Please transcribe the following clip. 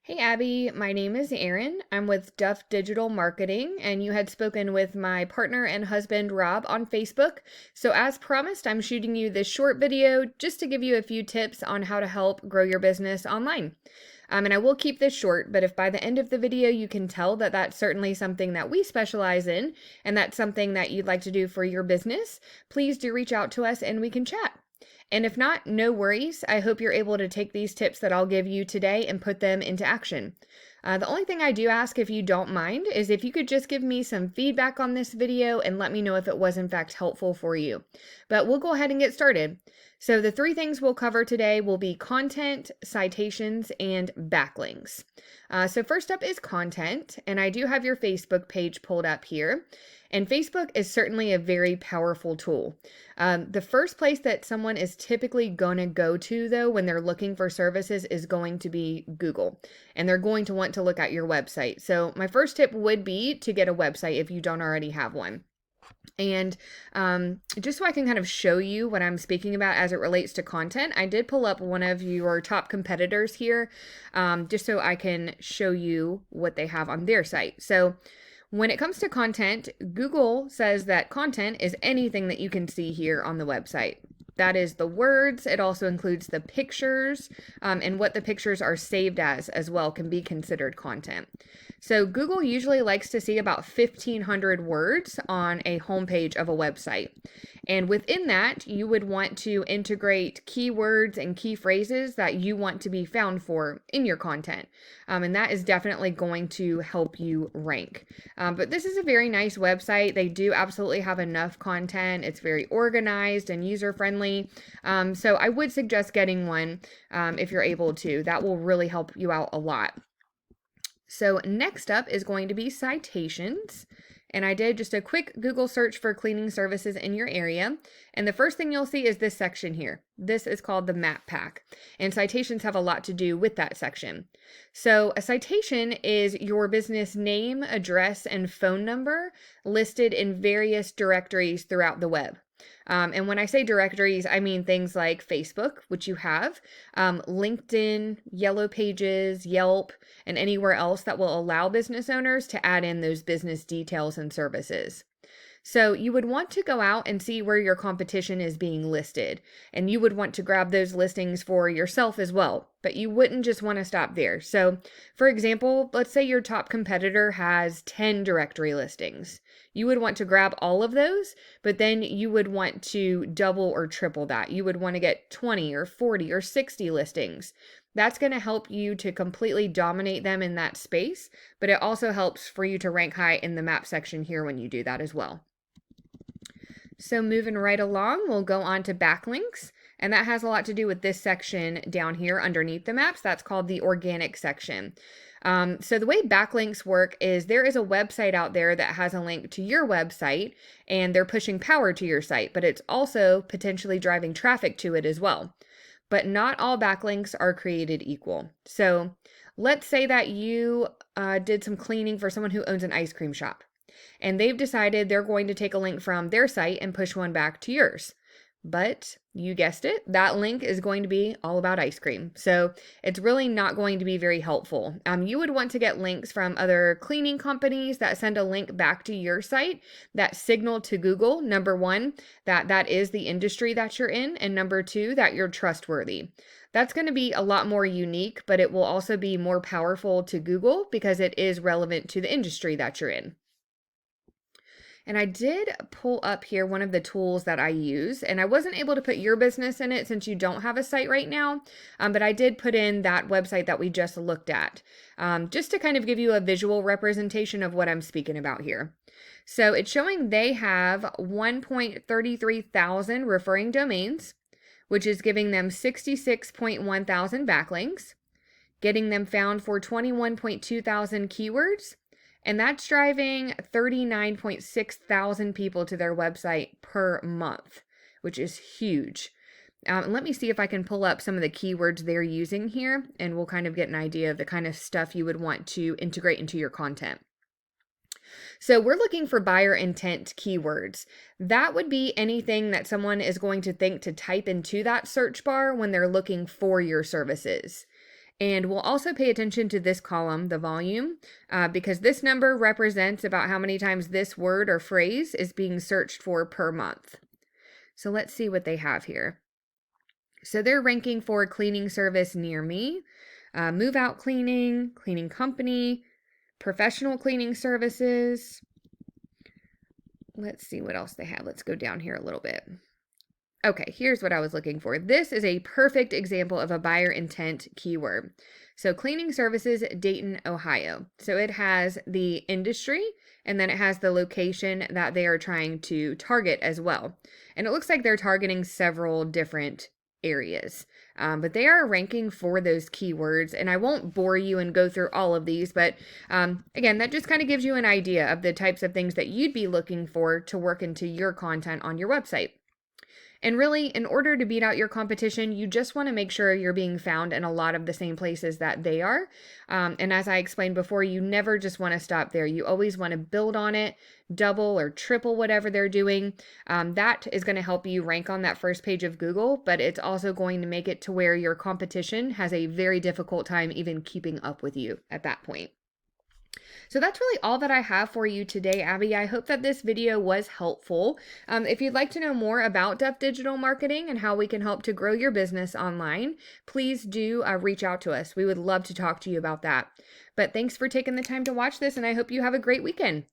Hey Abby, my name is Erin. I'm with Duff Digital Marketing, and you had spoken with my partner and husband Rob on Facebook. So, as promised, I'm shooting you this short video just to give you a few tips on how to help grow your business online. And I will keep this short, but if by the end of the video you can tell that that's certainly something that we specialize in and that's something that you'd like to do for your business, please do reach out to us and we can chat. And if not, no worries. I hope you're able to take these tips that I'll give you today and put them into action. The only thing I do ask, if you don't mind, is if you could just give me some feedback on this video and let me know if it was in fact helpful for you. But we'll go ahead and get started. So the three things we'll cover today will be content, citations, and backlinks. So first up is content, and I do have your Facebook page pulled up here. And Facebook is certainly a very powerful tool. The first place that someone is typically going to go to, though, when they're looking for services is going to be Google, and they're going to want to look at your website. So my first tip would be to get a website if you don't already have one. And just so I can kind of show you what I'm speaking about as it relates to content, I did pull up one of your top competitors here, just so I can show you what they have on their site. So when it comes to content, Google says that content is anything that you can see here on the website. That is the words. It also includes the pictures, and what the pictures are saved as well can be considered content. So Google usually likes to see about 1,500 words on a homepage of a website. And within that, you would want to integrate keywords and key phrases that you want to be found for in your content. And that is definitely going to help you rank. But this is a very nice website. They do absolutely have enough content. It's very organized and user-friendly. So I would suggest getting one if you're able to. That will really help you out a lot. So next up is going to be citations. And I did just a quick Google search for cleaning services in your area. And the first thing you'll see is this section here. This is called the map pack. And citations have a lot to do with that section. So a citation is your business name, address, and phone number listed in various directories throughout the web. And when I say directories, I mean things like Facebook, which you have, LinkedIn, Yellow Pages, Yelp, and anywhere else that will allow business owners to add in those business details and services. So you would want to go out and see where your competition is being listed, and you would want to grab those listings for yourself as well, but you wouldn't just want to stop there. So for example, let's say your top competitor has 10 directory listings. You would want to grab all of those, but then you would want to double or triple that. You would want to get 20 or 40 or 60 listings. That's going to help you to completely dominate them in that space, but it also helps for you to rank high in the map section here when you do that as well. So moving right along, we'll go on to backlinks, and that has a lot to do with this section down here underneath the maps. That's called the organic section. So the way backlinks work is there is a website out there that has a link to your website, and they're pushing power to your site, but it's also potentially driving traffic to it as well. But not all backlinks are created equal. So let's say that you did some cleaning for someone who owns an ice cream shop, and they've decided they're going to take a link from their site and push one back to yours. But you guessed it, that link is going to be all about ice cream. So it's really not going to be very helpful. You would want to get links from other cleaning companies that send a link back to your site that signal to Google, number one, that is the industry that you're in, and number two, that you're trustworthy. That's going to be a lot more unique, but it will also be more powerful to Google because it is relevant to the industry that you're in. And I did pull up here one of the tools that I use, and I wasn't able to put your business in it since you don't have a site right now, but I did put in that website that we just looked at, just to kind of give you a visual representation of what I'm speaking about here. So it's showing they have 1.33 thousand referring domains, which is giving them 66.1 thousand backlinks, getting them found for 21.2 thousand keywords, and that's driving 39.6 thousand people to their website per month, which is huge. Let me see if I can pull up some of the keywords they're using here, and we'll kind of get an idea of the kind of stuff you would want to integrate into your content. So we're looking for buyer intent keywords. That would be anything that someone is going to think to type into that search bar when they're looking for your services. And we'll also pay attention to this column, the volume, because this number represents about how many times this word or phrase is being searched for per month. So let's see what they have here. So they're ranking for cleaning service near me, move out cleaning, cleaning company, professional cleaning services. Let's see what else they have. Let's go down here a little bit. Okay, here's what I was looking for. This is a perfect example of a buyer intent keyword. So cleaning services, Dayton, Ohio. So it has the industry and then it has the location that they are trying to target as well. And it looks like they're targeting several different areas. But they are ranking for those keywords, and I won't bore you and go through all of these, but again, that just kind of gives you an idea of the types of things that you'd be looking for to work into your content on your website. And really, in order to beat out your competition, you just want to make sure you're being found in a lot of the same places that they are. And as I explained before, you never just want to stop there. You always want to build on it, double or triple whatever they're doing. That is going to help you rank on that first page of Google, but it's also going to make it to where your competition has a very difficult time even keeping up with you at that point. So that's really all that I have for you today, Abby. I hope that this video was helpful. If you'd like to know more about Duff Digital Marketing and how we can help to grow your business online, please do reach out to us. We would love to talk to you about that. But thanks for taking the time to watch this, and I hope you have a great weekend.